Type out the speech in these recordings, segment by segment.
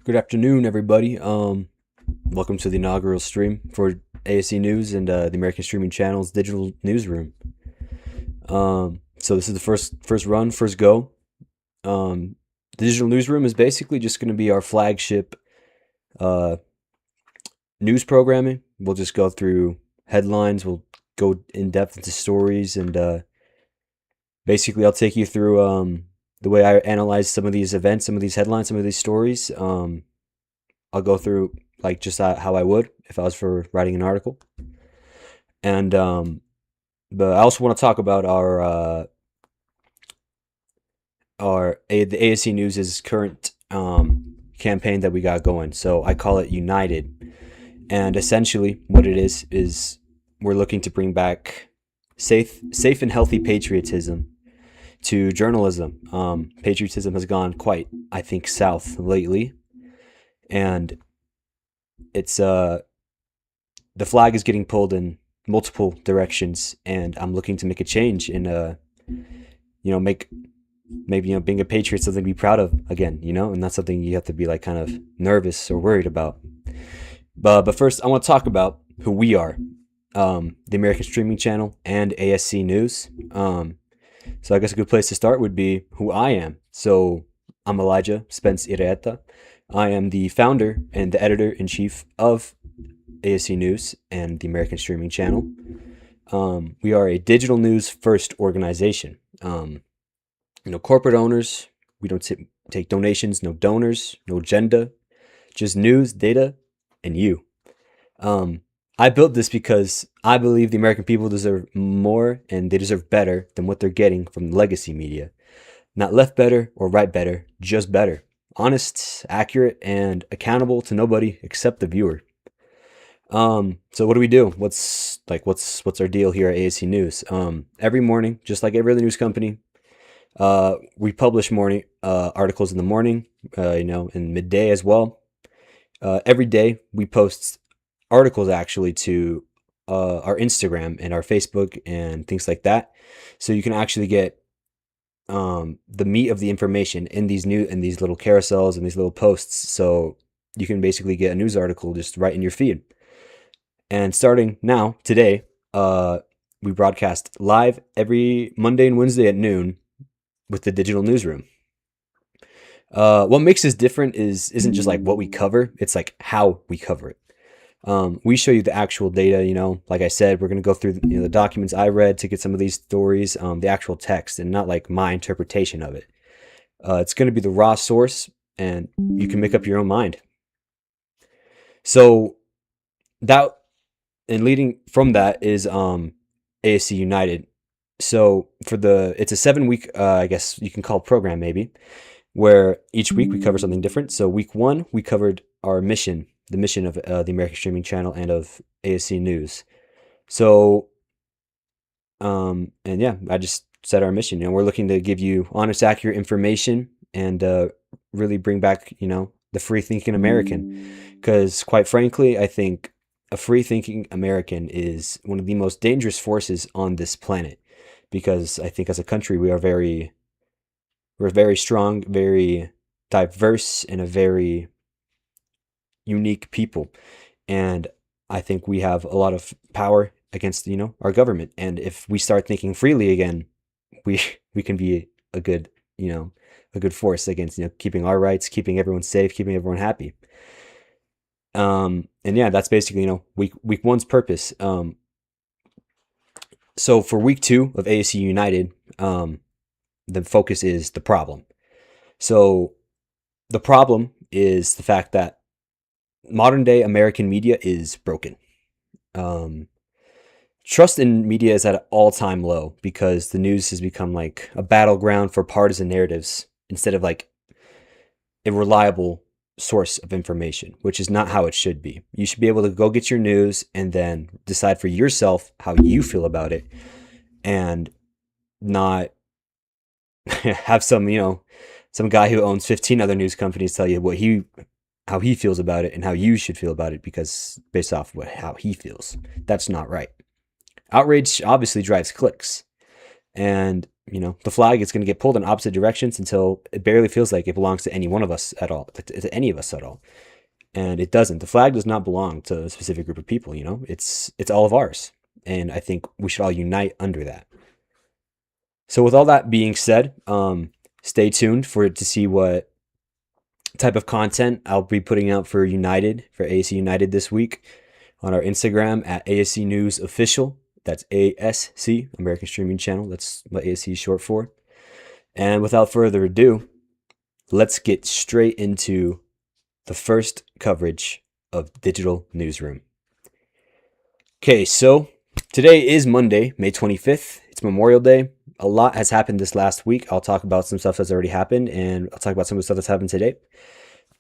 Good afternoon, everybody. Welcome to the inaugural stream for ASC News and the American Streaming Channel's digital newsroom. So this is the first go. The digital newsroom is basically just going to be our flagship news programming. We'll just go through headlines. We'll go in depth into stories, and basically I'll take you through the way I analyze some of these events, some of these headlines, some of these stories. I'll go through like just how I would if I was for writing an article. And but I also want to talk about the ASC News' current campaign that we got going. So I call it United. And essentially what it is we're looking to bring back safe and healthy patriotism to journalism. Patriotism has gone quite, I think, south lately, and it's the flag is getting pulled in multiple directions, and I'm looking to make a change in being a patriot something to be proud of again, and not something you have to be like kind of nervous or worried about. But first, I want to talk about who we are, the American Streaming Channel and ASC News. So I guess a good place to start would be who I am. So I'm Elijah Spence Ireta. I am the founder and the editor-in-chief of ASC News and the American Streaming Channel. We are a digital news first organization. Corporate owners, we don't take donations, no donors, no agenda, just news, data, and you. I built this because I believe the American people deserve more and they deserve better than what they're getting from legacy media. Not left better or right better, just better. Honest, accurate, and accountable to nobody except the viewer. So what do we do? What's our deal here at ASC News? Every morning, just like every other news company, we publish morning articles in the morning, in midday as well. Every day we post articles actually to our Instagram and our Facebook and things like that, so you can actually get the meat of the information in these little carousels and these little posts. So you can basically get a news article just right in your feed. And starting now, today, we broadcast live every Monday and Wednesday at noon with the digital newsroom. What makes us different isn't just like what we cover, it's like how we cover it. We show you the actual data, like I said, we're going to go through the documents I read to get some of these stories, the actual text, and not like my interpretation of it. It's going to be the raw source, and you can make up your own mind. So that, and leading from that is ASC United. So it's a 7-week, I guess you can call it program maybe, where each week we cover something different. So week 1, we covered our mission, the mission of the American Streaming Channel and of ASC News. So, and yeah, I just said our mission. We're looking to give you honest, accurate information and really bring back, the free-thinking American. Because quite frankly, I think a free-thinking American is one of the most dangerous forces on this planet. Because I think as a country, we're very strong, very diverse, and a very unique people. And I think we have a lot of power against, our government. And if we start thinking freely again, we can be a good force against, keeping our rights, keeping everyone safe, keeping everyone happy. And yeah, that's basically, week 1's purpose. So for week 2 of ASC United, the focus is the problem. So the problem is the fact that modern day American media is broken. Trust in media is at an all-time low because the news has become like a battleground for partisan narratives instead of like a reliable source of information, which is not how it should be. You should be able to go get your news and then decide for yourself how you feel about it and not have some guy who owns 15 other news companies tell you how he feels about it and how you should feel about it because based off how he feels. That's not right. Outrage obviously drives clicks. And, the flag is going to get pulled in opposite directions until it barely feels like it belongs to any one of us at all, to any of us at all. And it doesn't. The flag does not belong to a specific group of people, It's all of ours. And I think we should all unite under that. So with all that being said, stay tuned to see what type of content I'll be putting out for ASC United this week on our Instagram at ASC News Official. That's ASC, American Streaming Channel. That's what ASC is short for. And without further ado, let's get straight into the first coverage of Digital Newsroom. Okay, so today is Monday, May 25th. It's Memorial Day. A lot has happened this last week. I'll talk about some stuff that's already happened, and I'll talk about some of the stuff that's happened today.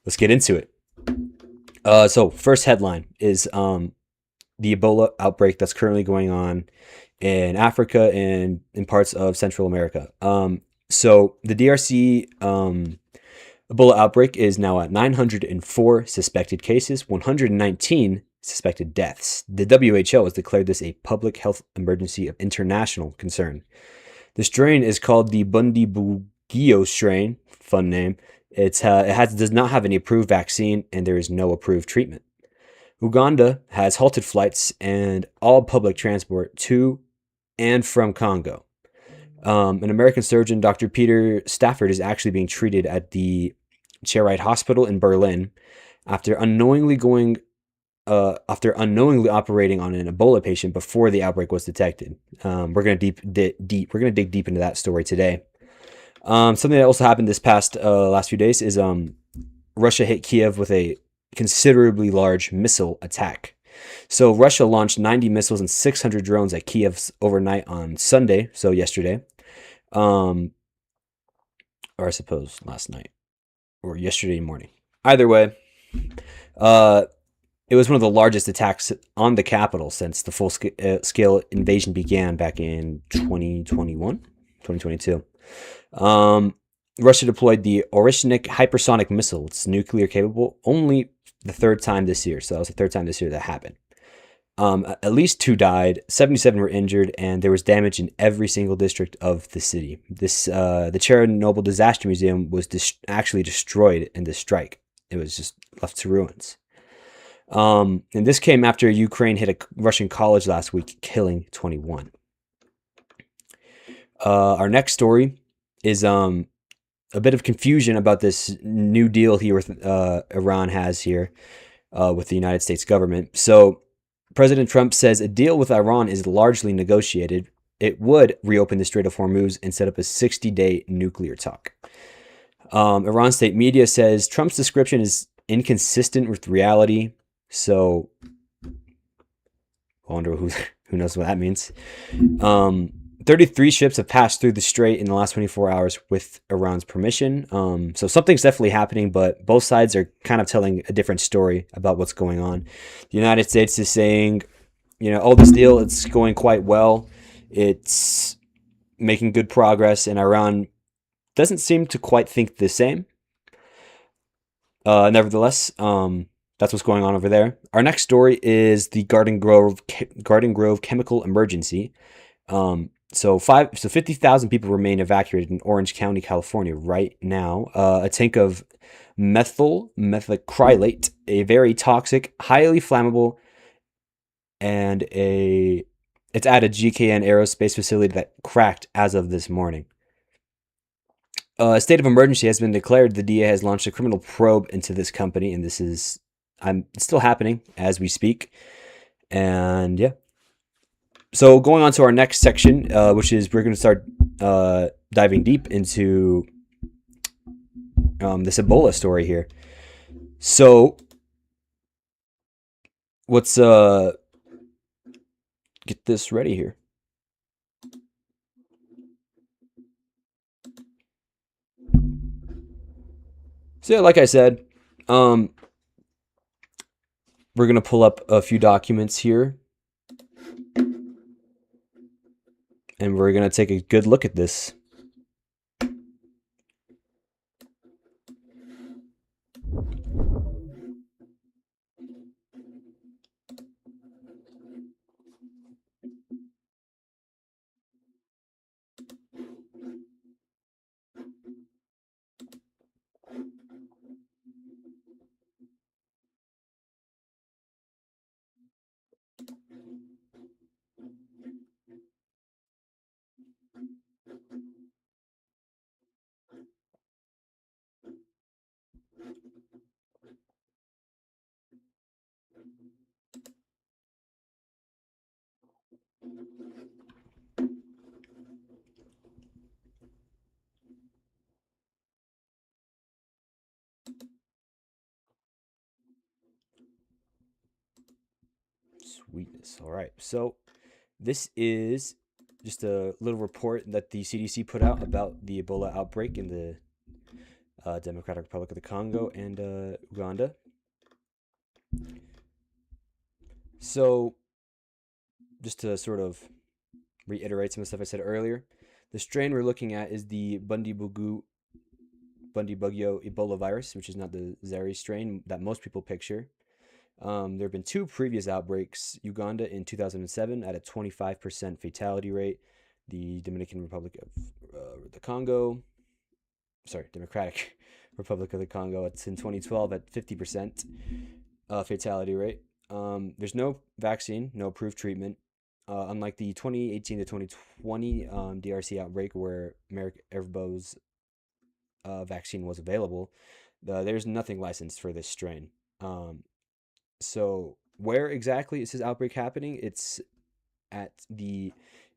Let's get into it. So first headline is the Ebola outbreak that's currently going on in Africa and in parts of Central America. So the DRC Ebola outbreak is now at 904 suspected cases, 119 suspected deaths. The WHO has declared this a public health emergency of international concern. The strain is called the Bundibugyo strain. Fun name. Does not have any approved vaccine, and there is no approved treatment. Uganda has halted flights and all public transport to and from Congo. An American surgeon, Dr. Peter Stafford, is actually being treated at the Charite Hospital in Berlin after unknowingly operating on an Ebola patient before the outbreak was detected. We're gonna dig deep into that story today. Something that also happened this last few days is Russia hit Kyiv with a considerably large missile attack. So Russia launched 90 missiles and 600 drones at Kyiv overnight on Sunday, so yesterday, or I suppose last night or yesterday morning. Either way, it was one of the largest attacks on the capital since the full-scale invasion began back in 2022. Russia deployed the Orishnik hypersonic missile. It's nuclear capable, only the third time this year. So that was the third time this year that happened. At least 2 died, 77 were injured, and there was damage in every single district of the city. The Chernobyl Disaster Museum was actually destroyed in this strike. It was just left to ruins. And this came after Ukraine hit a Russian college last week, killing 21. Our next story is a bit of confusion about this new deal here with Iran has here with the United States government. So President Trump says a deal with Iran is largely negotiated. It would reopen the Strait of Hormuz and set up a 60-day nuclear talk. Iran state media says Trump's description is inconsistent with reality. So I wonder Who knows what that means? 33 ships have passed through the strait in the last 24 hours with Iran's permission. So something's definitely happening, but both sides are kind of telling a different story about what's going on. The United States is saying, oh, this deal, it's going quite well. It's making good progress, and Iran doesn't seem to quite think the same. Nevertheless, that's what's going on over there. Our next story is the Garden Grove chemical emergency. So 50,000 people remain evacuated in Orange County, California right now. A tank of methacrylate, a very toxic, highly flammable, and it's at a GKN aerospace facility that cracked as of this morning. A state of emergency has been declared. The DA has launched a criminal probe into this company, and this is still happening as we speak. And yeah. So going on to our next section, which is we're going to start diving deep into this Ebola story here. So let's get this ready here. So yeah, like I said, we're going to pull up a few documents here, and we're going to take a good look at this. Sweetness. All right. So this is just a little report that the CDC put out about the Ebola outbreak in the Democratic Republic of the Congo and Uganda. So just to sort of reiterate some of the stuff I said earlier, the strain we're looking at is the Bundibugyo Ebola virus, which is not the Zaire strain that most people picture. There have been two previous outbreaks: Uganda in 2007 at a 25% fatality rate, the Dominican Republic of the Congo, Democratic Republic of the Congo, it's in 2012 at 50% fatality rate. There's no vaccine, no approved treatment. Unlike the 2018 to 2020 DRC outbreak, where Ervbo's vaccine was available, there's nothing licensed for this strain. So where exactly is this outbreak happening? It's at the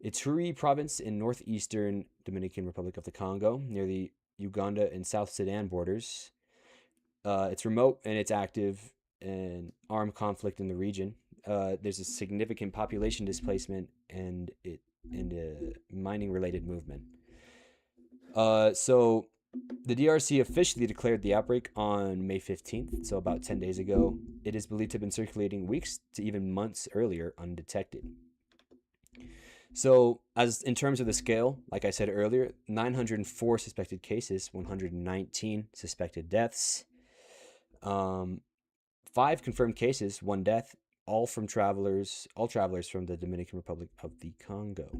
Ituri province in northeastern Dominican Republic of the Congo, near the Uganda and South Sudan borders. It's remote and it's active in armed conflict in the region. There's a significant population displacement and a mining-related movement. So the DRC officially declared the outbreak on May 15th, so about 10 days ago. It is believed to have been circulating weeks to even months earlier undetected. So, as in terms of the scale, like I said earlier, 904 suspected cases, 119 suspected deaths, 5 confirmed cases, 1 death, all travelers from the Dominican Republic of the Congo.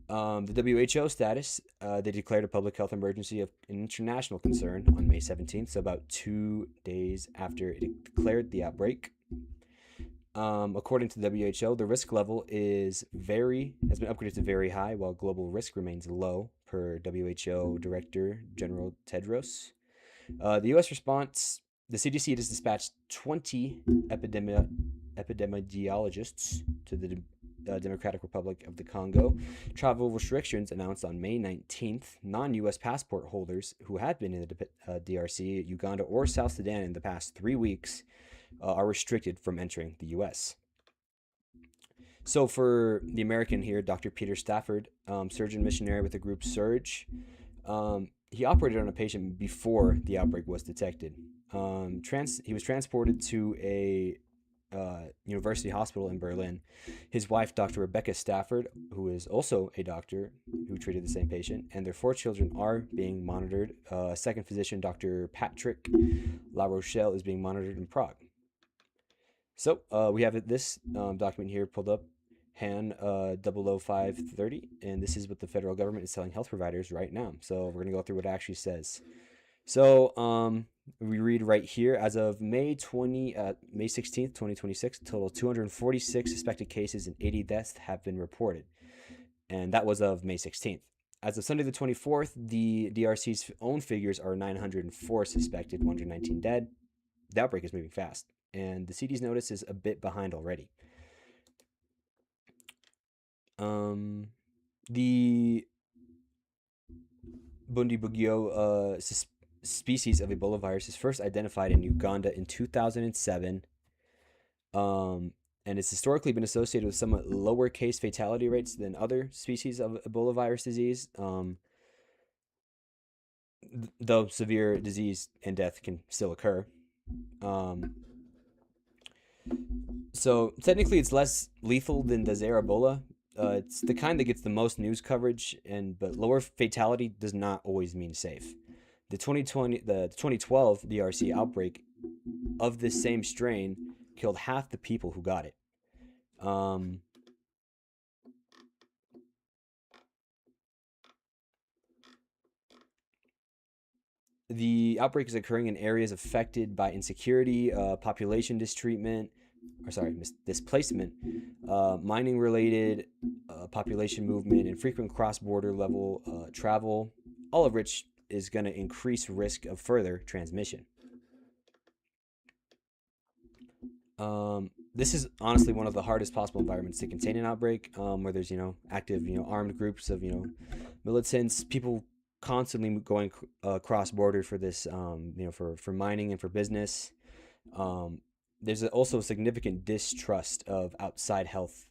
The WHO status, they declared a public health emergency of international concern on May 17th, so about 2 days after it declared the outbreak. According to the WHO, the risk level has been upgraded to very high, while global risk remains low, per WHO Director General Tedros. The U.S. response: the CDC has dispatched 20 epidemiologists to the Democratic Republic of the Congo. Travel restrictions announced on May 19th. Non-U.S. passport holders who have been in the DRC, Uganda, or South Sudan in the past 3 weeks are restricted from entering the U.S. So for the American here, Dr. Peter Stafford, surgeon missionary with the group Surge, he operated on a patient before the outbreak was detected. He was transported to a university hospital in Berlin. His wife, Dr. Rebecca Stafford, who is also a doctor who treated the same patient, and their 4 children are being monitored. A second physician, Dr. Patrick La Rochelle, is being monitored in Prague. So we have this document here pulled up, Han 00530, and this is what the federal government is telling health providers right now. So we're going to go through what it actually says. So we read right here, as of May 16th, 2026, a total of 246 suspected cases and 80 deaths have been reported. And that was of May 16th. As of Sunday the 24th, the DRC's own figures are 904 suspected, 119 dead. The outbreak is moving fast, and the CD's notice is a bit behind already. The Bundibugyo species of Ebola virus is first identified in Uganda in 2007, and it's historically been associated with somewhat lower case fatality rates than other species of Ebola virus disease, though severe disease and death can still occur. So technically it's less lethal than the Zaire Ebola. It's the kind that gets the most news coverage, but lower fatality does not always mean safe. The 2012 DRC outbreak of this same strain killed half the people who got it. The outbreak is occurring in areas affected by insecurity, population displacement, mining-related population movement, and frequent cross-border level travel, all of which is going to increase risk of further transmission. This is honestly one of the hardest possible environments to contain an outbreak, where there's active armed groups of militants, people constantly going cross border for this, for mining and for business. There's also a significant distrust of outside health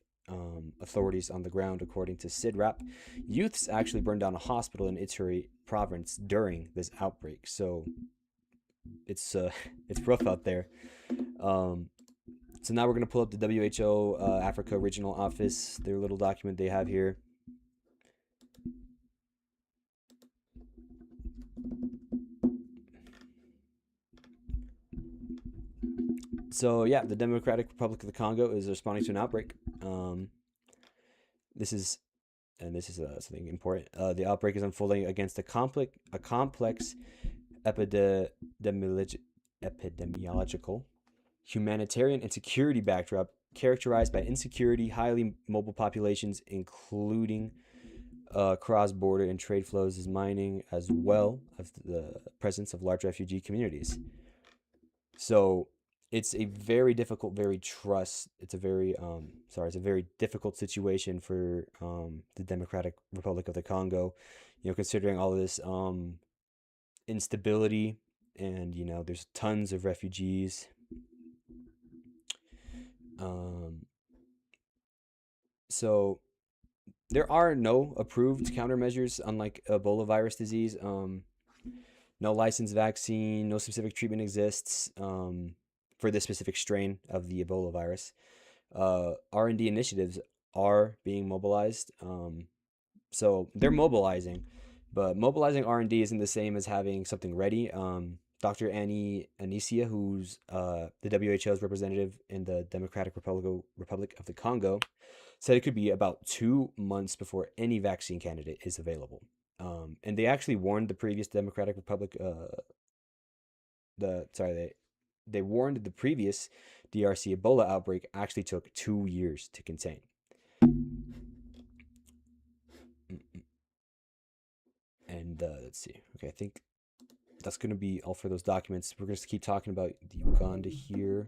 authorities on the ground, according to SIDRAP. Youths actually burned down a hospital in Ituri province during this outbreak, so it's rough out there. So now we're going to pull up the WHO Africa Regional Office, their little document they have here. So yeah, the Democratic Republic of the Congo is responding to an outbreak. This is something important. The outbreak is unfolding against a complex epidemiological, humanitarian, and security backdrop characterized by insecurity, highly mobile populations, including cross-border and trade flows as mining, as well as the presence of large refugee communities. So it's a very difficult, it's a very difficult situation for the Democratic Republic of the Congo, considering all of this instability, and there's tons of refugees. So there are no approved countermeasures, unlike Ebola virus disease. No licensed vaccine, no specific treatment exists for this specific strain of the Ebola virus. R&D initiatives are being mobilized. So they're mobilizing, but mobilizing R&D isn't the same as having something ready. Dr. Annie Anicia, who's the WHO's representative in the Democratic Republic of the Congo, said it could be about 2 months before any vaccine candidate is available. And they actually warned the previous Democratic Republic, they warned the previous DRC Ebola outbreak actually took 2 years to contain. And let's see. Okay, I think that's going to be all for those documents. We're going to keep talking about the Uganda here.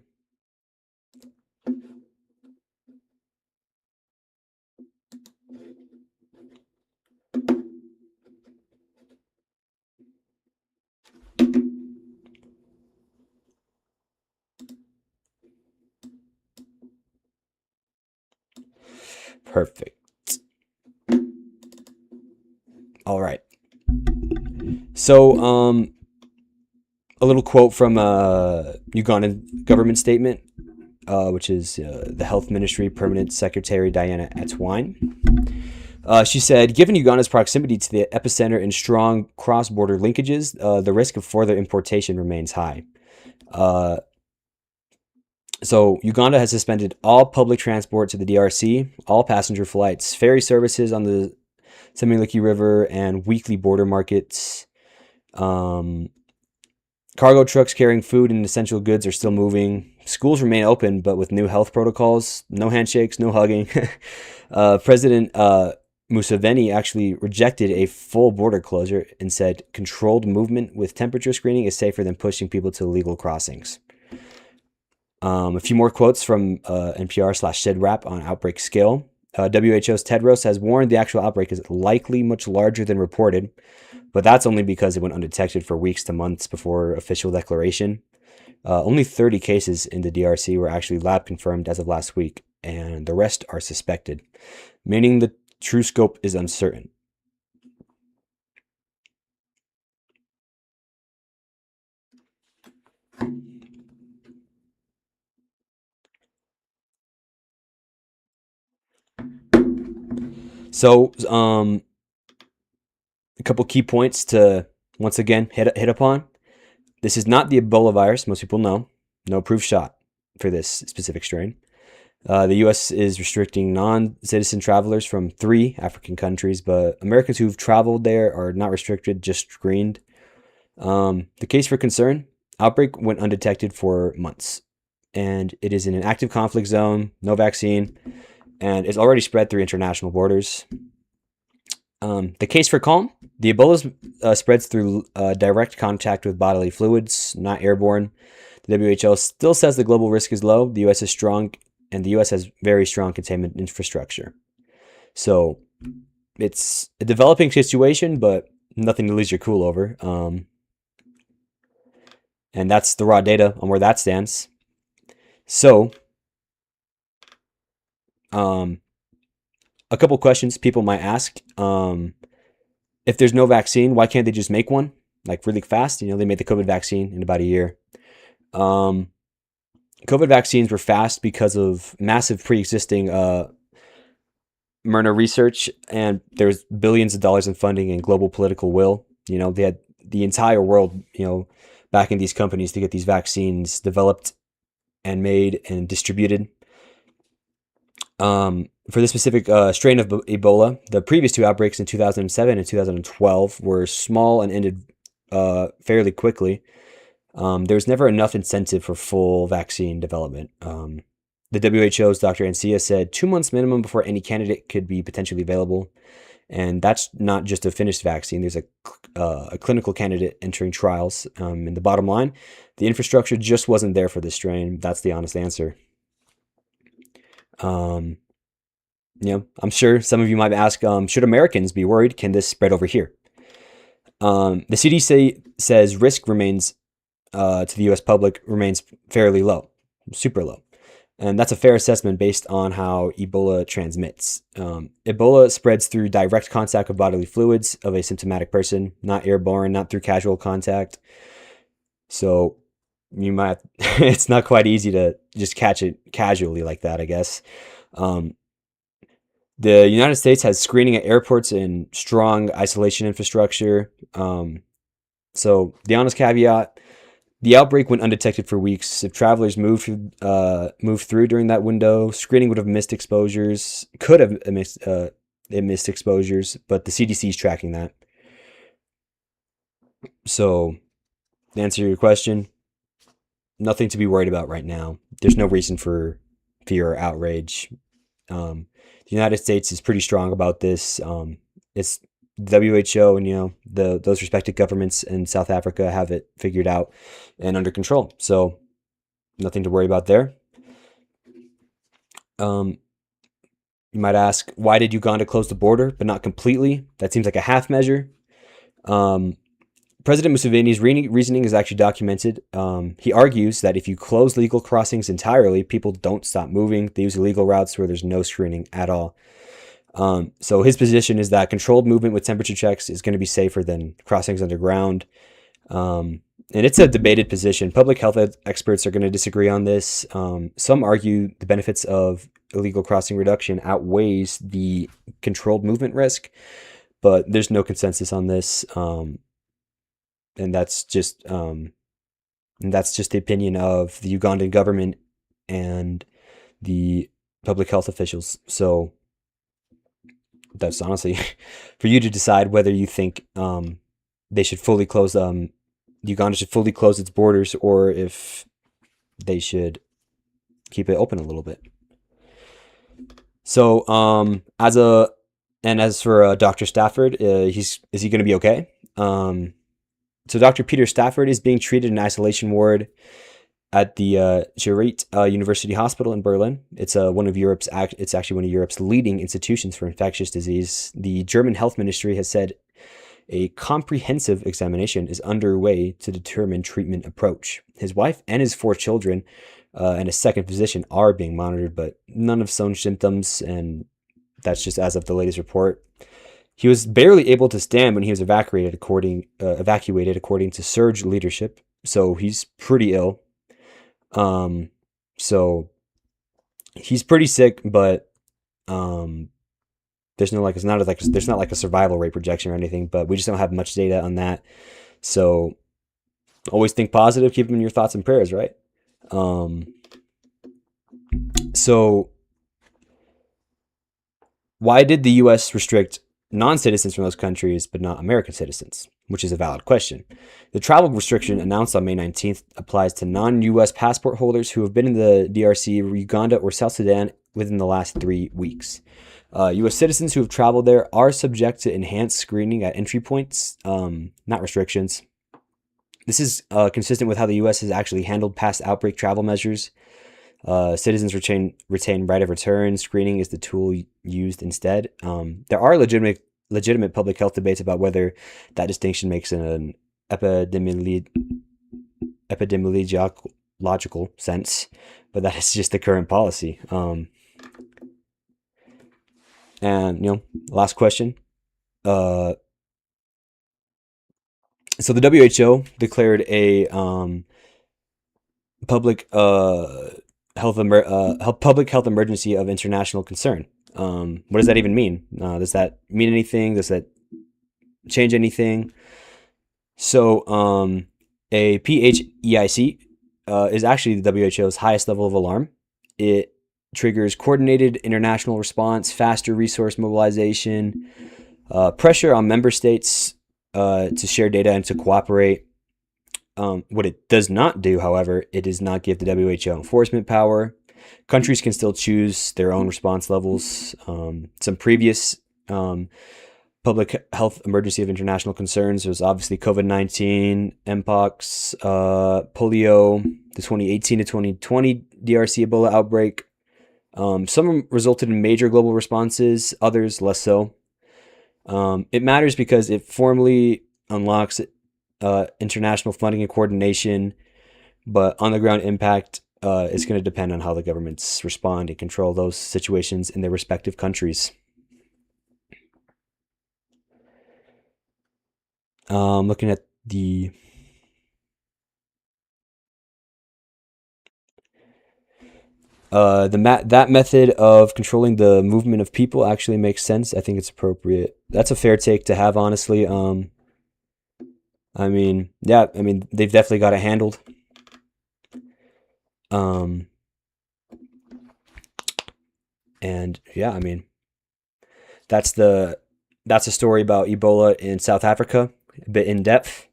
Perfect. All right. So, a little quote from Ugandan government statement, which is the Health Ministry Permanent Secretary Diana Atwine. She said, given Uganda's proximity to the epicenter and strong cross-border linkages, the risk of further importation remains high. So Uganda has suspended all public transport to the DRC, all passenger flights, ferry services on the Semiliki River, and weekly border markets. Cargo trucks carrying food and essential goods are still moving. Schools remain open, but with new health protocols. No handshakes, no hugging. President Museveni actually rejected a full border closure and said controlled movement with temperature screening is safer than pushing people to illegal crossings. A few more quotes from NPR/SHEDRAP on outbreak scale. WHO's Tedros has warned the actual outbreak is likely much larger than reported, but that's only because it went undetected for weeks to months before official declaration. Only 30 cases in the DRC were actually lab confirmed as of last week, and the rest are suspected, meaning the true scope is uncertain. So, a couple key points to once again hit upon. This is not the Ebola virus. Most people know. No approved shot for this specific strain. The U.S. is restricting non-citizen travelers from 3 African countries, but Americans who've traveled there are not restricted, just screened. The case for concern, outbreak went undetected for months, and it is in an active conflict zone, no vaccine, and it's already spread through international borders. The case for calm, the Ebola spreads through direct contact with bodily fluids, not airborne. The WHO still says the global risk is low. The U.S. is strong, and the U.S. has very strong containment infrastructure. So it's a developing situation, but nothing to lose your cool over. And that's the raw data on where that stands. So, a couple questions people might ask. If there's no vaccine, why can't they just make one? Like really fast? They made the COVID vaccine in about a year. COVID vaccines were fast because of massive pre-existing Myrna research, and there's billions of dollars in funding and global political will. They had the entire world, backing these companies to get these vaccines developed and made and distributed. For this specific strain of Ebola, the previous 2 outbreaks in 2007 and 2012 were small and ended fairly quickly. There was never enough incentive for full vaccine development. The WHO's Dr. Ancia said 2 months minimum before any candidate could be potentially available. And that's not just a finished vaccine. There's a clinical candidate entering trials. And the bottom line, the infrastructure just wasn't there for this strain. That's the honest answer. I'm sure some of you might ask, should Americans be worried? Can this spread over here? The CDC says risk remains to the U.S. public remains fairly low, super low. And that's a fair assessment based on how Ebola transmits. Ebola spreads through direct contact with bodily fluids of a symptomatic person, not airborne, not through casual contact. So you might, it's not quite easy to just catch it casually like that, I guess. The United States has screening at airports and strong isolation infrastructure. So the honest caveat, the outbreak went undetected for weeks. If travelers moved through during that window, screening would have missed exposures, could have missed exposures, but the CDC is tracking that. So to answer your question, nothing to be worried about right now. There's no reason for fear or outrage. The United States is pretty strong about this. It's WHO and those respected governments in South Africa have it figured out and under control. So nothing to worry about there. You might ask, why did Uganda close the border but not completely? That seems like a half measure. President Museveni's reasoning is actually documented. He argues that if you close legal crossings entirely, people don't stop moving. They use illegal routes where there's no screening at all. So his position is that controlled movement with temperature checks is going to be safer than crossings underground. And it's a debated position. Public health experts are going to disagree on this. Some argue the benefits of illegal crossing reduction outweighs the controlled movement risk, but there's no consensus on this. And that's just the opinion of the Ugandan government and the public health officials. So that's honestly for you to decide whether you think they should fully close Uganda should fully close its borders, or if they should keep it open a little bit. So as for Dr. Stafford, is he going to be okay? So Dr. Peter Stafford is being treated in an isolation ward at the Charité University Hospital in Berlin. It's actually one of Europe's leading institutions for infectious disease. The German Health Ministry has said a comprehensive examination is underway to determine treatment approach. His wife and his 4 children and a second physician are being monitored, but none have shown symptoms, and that's just as of the latest report. He was barely able to stand when he was evacuated, according to surge leadership. So he's pretty ill. So he's pretty sick, but there's not like a survival rate projection or anything, but we just don't have much data on that. So always think positive, keep them in your thoughts and prayers, right? So why did the US restrict non-citizens from those countries, but not American citizens, which is a valid question? The travel restriction announced on May 19th applies to non-US passport holders who have been in the DRC, Uganda, or South Sudan within the last 3 weeks. U.S. citizens who have traveled there are subject to enhanced screening at entry points, not restrictions. This is consistent with how the U.S. has actually handled past outbreak travel measures. Citizens retain right of return. Screening is the tool used instead. There are legitimate public health debates about whether that distinction makes an epidemiological sense, but that is just the current policy. And last question. So the WHO declared a public health emergency of international concern. What does that even mean? Does that mean anything? Does that change anything? So a PHEIC is actually the WHO's highest level of alarm. It triggers coordinated international response, faster resource mobilization, pressure on member states to share data and to cooperate. What it does not do, however, it does not give the WHO enforcement power. Countries can still choose their own response levels. Some previous public health emergency of international concerns was obviously COVID-19, Mpox, polio, the 2018 to 2020 DRC Ebola outbreak. Some resulted in major global responses, others less so. It matters because it formally unlocks international funding and coordination, but on-the-ground impact is going to depend on how the governments respond and control those situations in their respective countries. Looking at that method of controlling the movement of people actually makes sense. I think it's appropriate. That's a fair take to have, honestly. They've definitely got it handled. And yeah, that's a story about Ebola in South Africa, a bit in depth.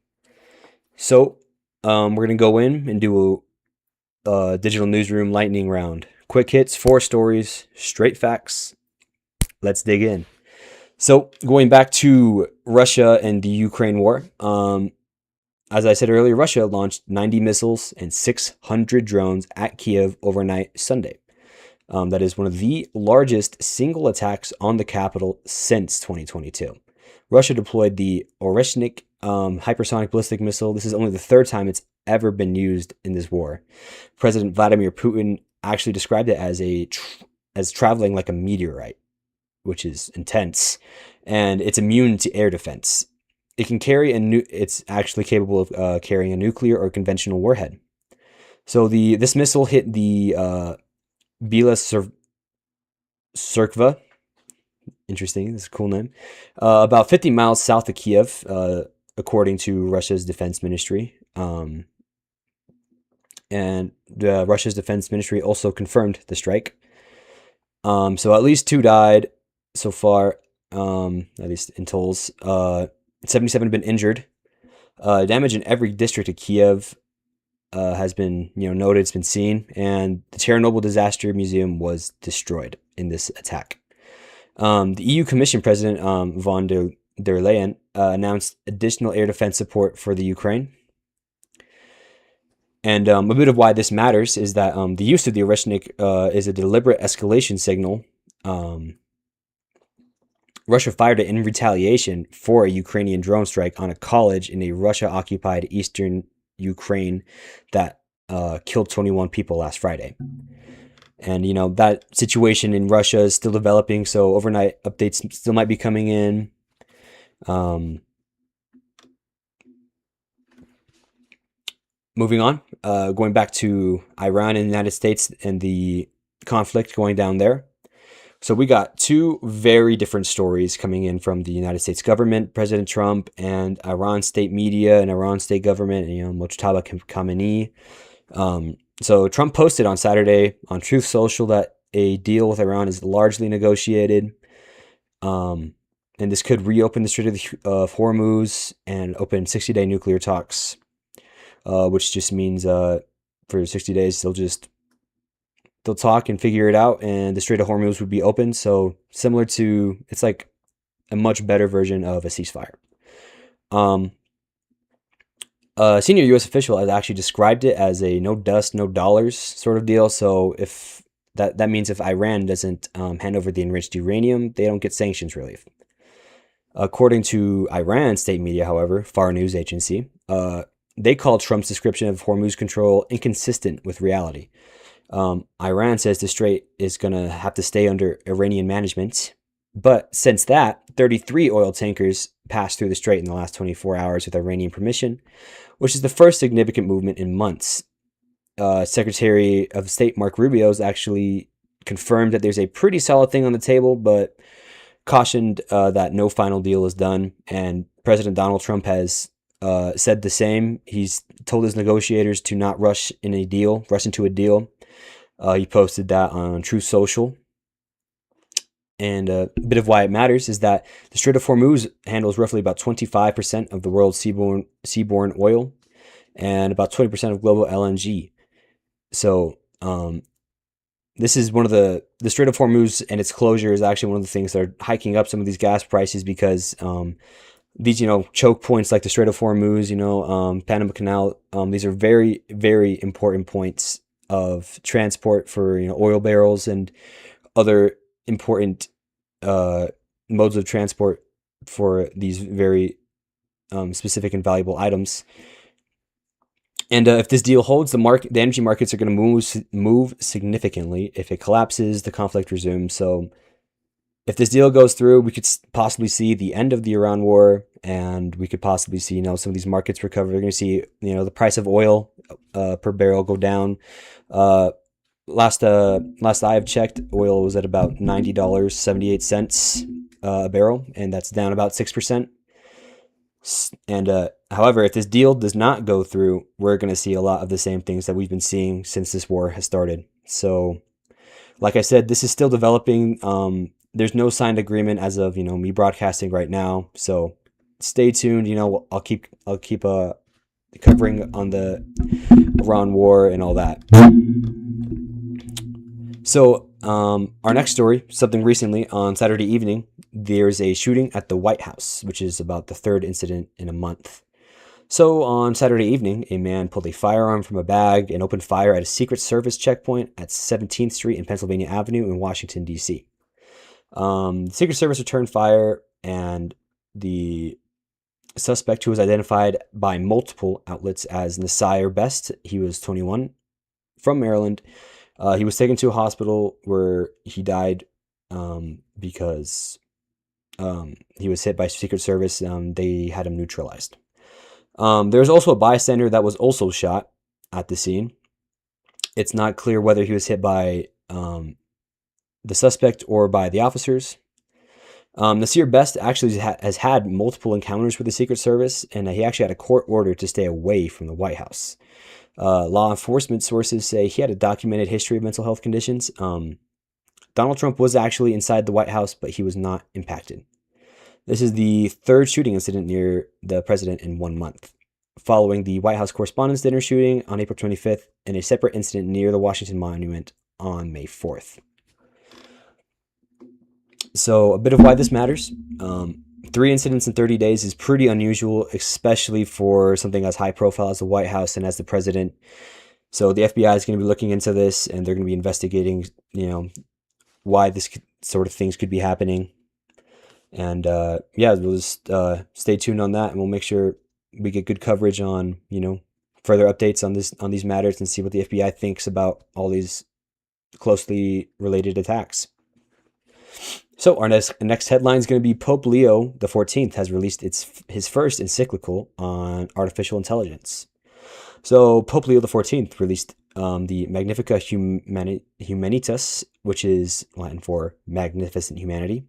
So, we're gonna go in and do a digital newsroom lightning round. Quick hits, 4 stories, straight facts. Let's dig in. So, going back to Russia and the Ukraine war, as I said earlier, Russia launched 90 missiles and 600 drones at Kyiv overnight Sunday. That is one of the largest single attacks on the capital since 2022. Russia deployed the Oreshnik hypersonic ballistic missile. This is only the 3rd time it's ever been used in this war. President Vladimir Putin actually described it as traveling like a meteorite. which is intense, and it's immune to air defense. It can carry it's actually capable of carrying a nuclear or conventional warhead. So this missile hit the Bila Cirkva. Interesting, this is a cool name. About 50 miles south of Kyiv, according to Russia's defense ministry. And Russia's defense ministry also confirmed the strike. So at least 2 died so far, at least in totals. 77 have been injured. Damage in every district of Kyiv has been, noted. It's been seen, and the Chernobyl Disaster Museum was destroyed in this attack. The EU Commission President von der Leyen announced additional air defense support for the Ukraine. And a bit of why this matters is that the use of the Oreshnik is a deliberate escalation signal. Russia fired it in retaliation for a Ukrainian drone strike on a college in a Russia-occupied eastern Ukraine that killed 21 people last Friday. And, that situation in Russia is still developing, so overnight updates still might be coming in. Moving on, going back to Iran and the United States and the conflict going down there. So we got 2 very different stories coming in from the United States government, President Trump, and Iran state media and Iran state government, Mojtaba Khamenei. So Trump posted on Saturday on Truth Social that a deal with Iran is largely negotiated. And this could reopen the Strait of Hormuz and open 60-day nuclear talks. Which just means for 60 days they'll talk and figure it out, and the Strait of Hormuz would be open. So similar to, it's like a much better version of a ceasefire. A senior U.S. official has actually described it as a no dust, no dollars sort of deal. So if that means if Iran doesn't hand over the enriched uranium, they don't get sanctions relief. According to Iran state media, however, FAR news agency, they called Trump's description of Hormuz control inconsistent with reality. Iran says the strait is going to have to stay under Iranian management. But since that, 33 oil tankers passed through the strait in the last 24 hours with Iranian permission, which is the first significant movement in months. Secretary of State Mark Rubio has actually confirmed that there's a pretty solid thing on the table, but cautioned that no final deal is done. And President Donald Trump has said the same. He's told his negotiators to not rush into a deal. He posted that on Truth Social. And a bit of why it matters is that the Strait of Hormuz handles roughly about 25% of the world's seaborne oil and about 20% of global LNG. So this is one of the Strait of Hormuz, and its closure is actually one of the things that are hiking up some of these gas prices, because these, choke points like the Strait of Hormuz, Panama Canal, these are very, very important points of transport for, oil barrels and other important modes of transport for these very specific and valuable items. And if this deal holds, the energy markets are going to move significantly. If it collapses, the conflict resumes. So if this deal goes through, we could possibly see the end of the Iran war, and we could possibly see, some of these markets recover. We're going to see, the price of oil per barrel go down. Last I have checked, oil was at about $90.78 a barrel, and that's down about 6%. And however, if this deal does not go through, we're going to see a lot of the same things that we've been seeing since this war has started. So, like I said, this is still developing. There's no signed agreement as of me broadcasting right now. So stay tuned. I'll keep covering on the Iran war and all that. So our next story, something recently on Saturday evening, there's a shooting at the White House, which is about the 3rd incident in a month. So on Saturday evening, a man pulled a firearm from a bag and opened fire at a Secret Service checkpoint at 17th Street and Pennsylvania Avenue in Washington, D.C. The Secret Service returned fire, and the suspect, who was identified by multiple outlets as Nasir Best, he was 21, from Maryland. He was taken to a hospital where he died because he was hit by Secret Service. They had him neutralized. There was also a bystander that was also shot at the scene. It's not clear whether he was hit by the suspect or by the officers. Nasir Best actually has had multiple encounters with the Secret Service, and he actually had a court order to stay away from the White House. Law enforcement sources say he had a documented history of mental health conditions. Donald Trump was actually inside the White House, but he was not impacted. This is the third shooting incident near the president in 1 month, following the White House Correspondents' Dinner shooting on April 25th and a separate incident near the Washington Monument on May 4th. So a bit of why this matters. 3 incidents in 30 days is pretty unusual, especially for something as high profile as the White House and as the president. So the FBI is going to be looking into this, and they're going to be investigating, why this sort of things could be happening. And we'll just stay tuned on that, and we'll make sure we get good coverage on, further updates on these matters, and see what the FBI thinks about all these closely related attacks. So our next headline is going to be Pope Leo XIV has released his first encyclical on artificial intelligence. So Pope Leo XIV released the Magnifica Humanitas, which is Latin for Magnificent Humanity.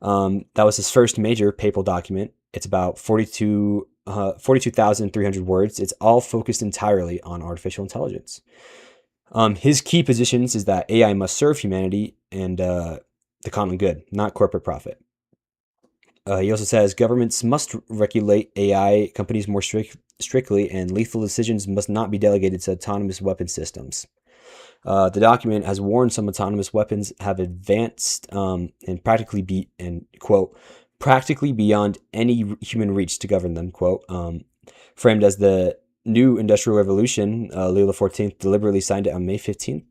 That was his first major papal document. It's about 42,300 words. It's all focused entirely on artificial intelligence. His key positions is that AI must serve humanity and the common good, not corporate profit. He also says governments must regulate AI companies more strictly, and lethal decisions must not be delegated to autonomous weapon systems. The document has warned some autonomous weapons have advanced and practically beyond any human reach to govern them, quote. Framed as the new industrial revolution, Leo XIV deliberately signed it on May 15th,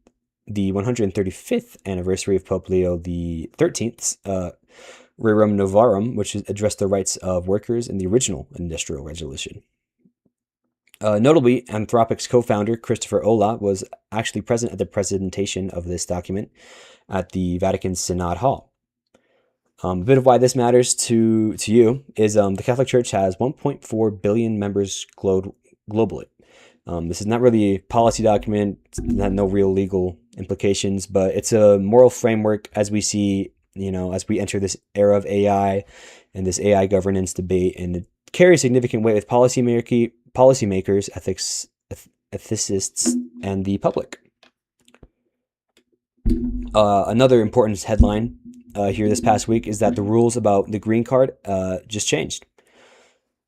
the 135th anniversary of Pope Leo XIII's Rerum Novarum, which addressed the rights of workers in the original industrial revolution. Notably, Anthropic's co-founder, Christopher Olah, was actually present at the presentation of this document at the Vatican Synod Hall. A bit of why this matters to you is the Catholic Church has 1.4 billion members globally. This is not really a policy document, no real legal implications, but it's a moral framework as we see, as we enter this era of AI and this AI governance debate, and it carries significant weight with policymakers, ethicists, and the public. Another important headline here this past week is that the rules about the green card just changed.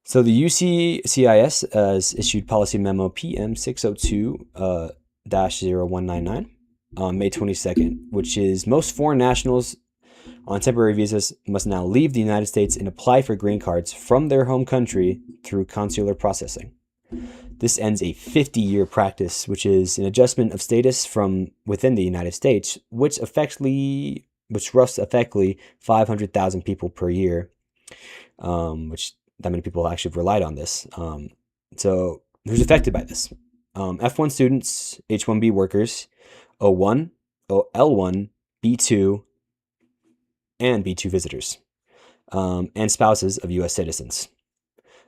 So the USCIS has issued policy memo PM 602-0199 on May 22nd, which is most foreign nationals on temporary visas must now leave the United States and apply for green cards from their home country through consular processing. This ends a 50-year practice, which is an adjustment of status from within the United States, which roughs effectively 500,000 people per year, which that many people actually relied on this. So who's affected by this? F1 students, H1B workers, O1, L1, B2, and B2 visitors, and spouses of U.S. citizens.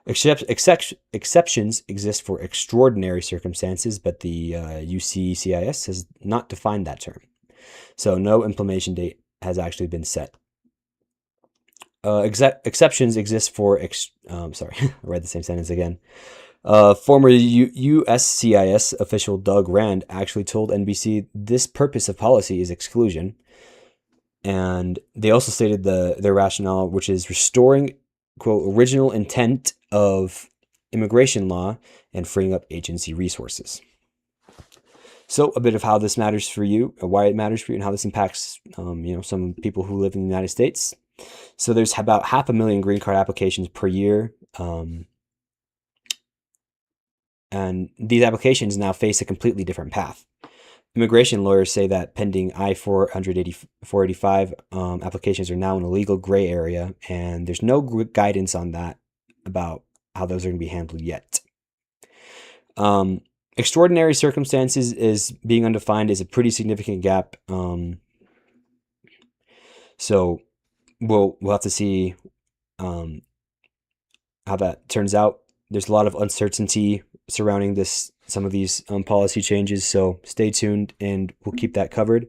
Exceptions exist for extraordinary circumstances, but the USCIS has not defined that term. So no implementation date has actually been set. Exceptions exist for, sorry, I read the same sentence again. Former USCIS official Doug Rand actually told NBC this purpose of policy is exclusion. And they also stated their rationale, which is restoring, quote, original intent of immigration law and freeing up agency resources. So a bit of how this matters for you, or why it matters for you, and how this impacts, some people who live in the United States. So there's about 500,000 green card applications per year. And these applications now face a completely different path. Immigration lawyers say that pending I-485 applications are now in a legal gray area, and there's no guidance on that about how those are going to be handled yet. Extraordinary circumstances is being undefined is a pretty significant gap. So we'll have to see how that turns out. There's a lot of uncertainty surrounding some of these policy changes, so stay tuned and we'll keep that covered.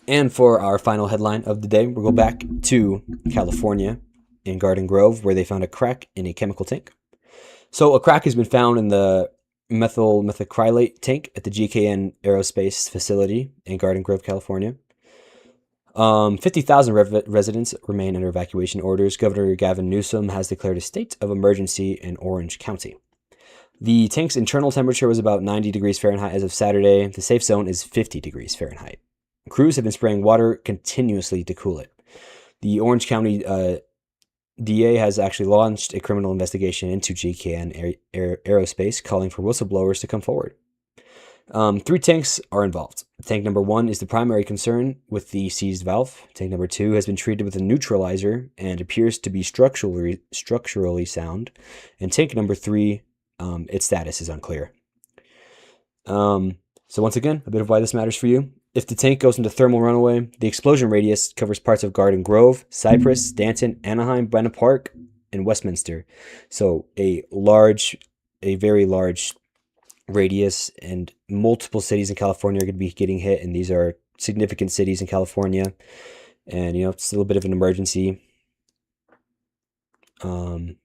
And for our final headline of the day, we'll go back to California in Garden Grove, where they found a crack in a chemical tank. So a crack has been found in the methacrylate tank at the GKN Aerospace facility in Garden Grove, California. 50,000 residents remain under evacuation orders. Governor Gavin Newsom has declared a state of emergency in Orange County. The tank's internal temperature was about 90 degrees Fahrenheit as of Saturday. The safe zone is 50 degrees Fahrenheit. Crews have been spraying water continuously to cool it. The Orange County DA has actually launched a criminal investigation into GKN Aerospace, calling for whistleblowers to come forward. 3 tanks are involved. Tank number 1 is the primary concern with the seized valve. Tank number 2 has been treated with a neutralizer and appears to be structurally sound. And tank number 3, its status is unclear. So once again, a bit of why this matters for you. If the tank goes into thermal runaway, the explosion radius covers parts of Garden Grove, Cypress, Stanton, Anaheim, Brenna Park, and Westminster. So a very large radius, and multiple cities in California are going to be getting hit, and these are significant cities in California. And, it's a little bit of an emergency. And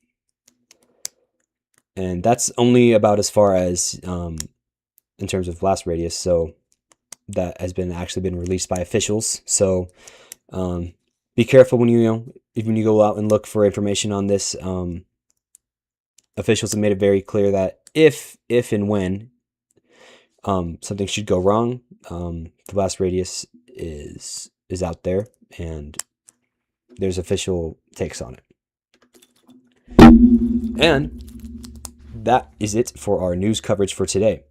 that's only about as far as in terms of blast radius. So that has actually been released by officials. So be careful when you go out and look for information on this. Officials have made it very clear that if and when something should go wrong, the blast radius is out there, and there's official takes on it. And that is it for our news coverage for today.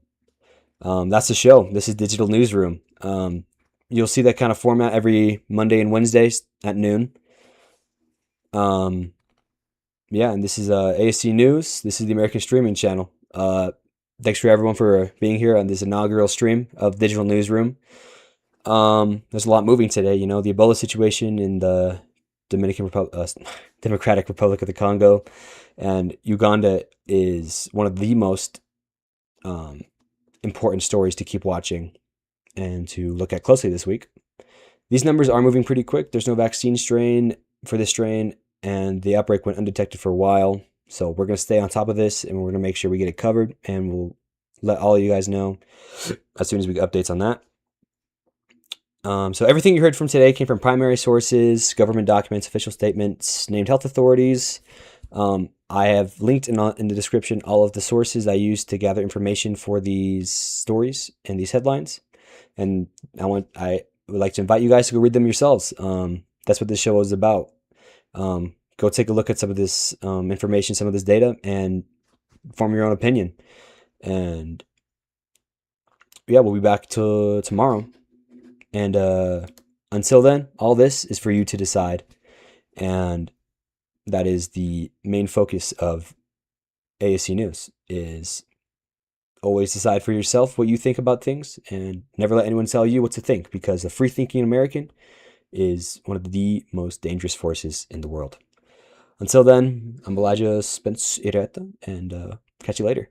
That's the show. This is Digital Newsroom. You'll see that kind of format every Monday and Wednesdays at noon. Yeah, and this is ASC News. This is the American Streaming Channel. Thanks for everyone for being here on this inaugural stream of Digital Newsroom. There's a lot moving today. The Ebola situation in the Democratic Republic of the Congo, and Uganda is one of the most important stories to keep watching and to look at closely this week. These numbers are moving pretty quick. There's no vaccine strain for this strain, and the outbreak went undetected for a while. So we're going to stay on top of this, and we're going to make sure we get it covered, and we'll let all of you guys know as soon as we get updates on that. So everything you heard from today came from primary sources, government documents, official statements, named health authorities. I have linked in the description all of the sources I used to gather information for these stories and these headlines. And I would like to invite you guys to go read them yourselves. That's what this show is about. Go take a look at some of this information, some of this data, and form your own opinion. And yeah, we'll be back tomorrow. And until then, all this is for you to decide. And that is the main focus of ASC News, is always decide for yourself what you think about things, and never let anyone tell you what to think, because a free-thinking American is one of the most dangerous forces in the world. Until then, I'm Elijah Spence Ireta, and catch you later.